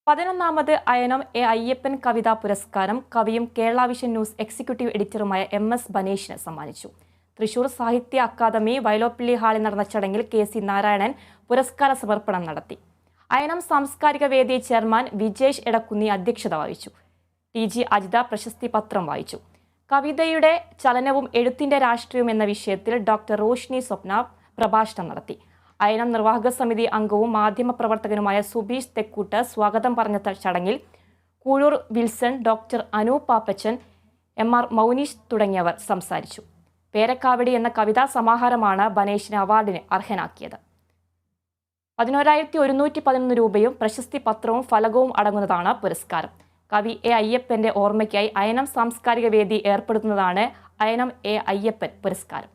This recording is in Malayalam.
11ാമത് അയനം എ അയ്യപ്പൻ കവിതാ പുരസ്കാരം കവിയും കേരള വിഷൻ ന്യൂസ് എക്സിക്യൂട്ടീവ് എഡിറ്ററുമായ MS ബനേഷിന് സമ്മാനിച്ചു. തൃശൂർ സാഹിത്യ അക്കാദമി വയലോപ്പിള്ളി ഹാളിൽ നടന്ന ചടങ്ങിൽ KC നാരായണൻ പുരസ്കാര സമർപ്പണം നടത്തി. അയനം സാംസ്കാരിക വേദി ചെയർമാൻ വിജേഷ് എടക്കുന്നി അധ്യക്ഷത വഹിച്ചു. TG അജിത പ്രശസ്തി പത്രം വായിച്ചു. കവിതയുടെ ചലനവും എഴുത്തിന്റെ രാഷ്ട്രീയവും എന്ന വിഷയത്തിൽ ഡോക്ടർ റോഷ്നി സ്വപ്ന പ്രഭാഷണം നടത്തി. അയനം നിർവാഹക സമിതി അംഗവും മാധ്യമപ്രവർത്തകനുമായ സുബീഷ് തെക്കൂട്ട് സ്വാഗതം പറഞ്ഞ ചടങ്ങിൽ Koozhoor Wilson, doctor Anu Pappachan, MR Mouneesh തുടങ്ങിയവർ സംസാരിച്ചു. പേരക്കാവടി എന്ന കവിതാ സമാഹാരമാണ് ബനേഷിന് അവാർഡിന് അർഹനാക്കിയത്. 11,111 രൂപയും പ്രശസ്തി പത്രവും ഫലകവും അടങ്ങുന്നതാണ് പുരസ്കാരം. കവി A അയ്യപ്പന്റെ ഓർമ്മയ്ക്കായി അയനം സാംസ്കാരിക വേദി ഏർപ്പെടുത്തുന്നതാണ് അയനം A അയ്യപ്പൻ പുരസ്കാരം.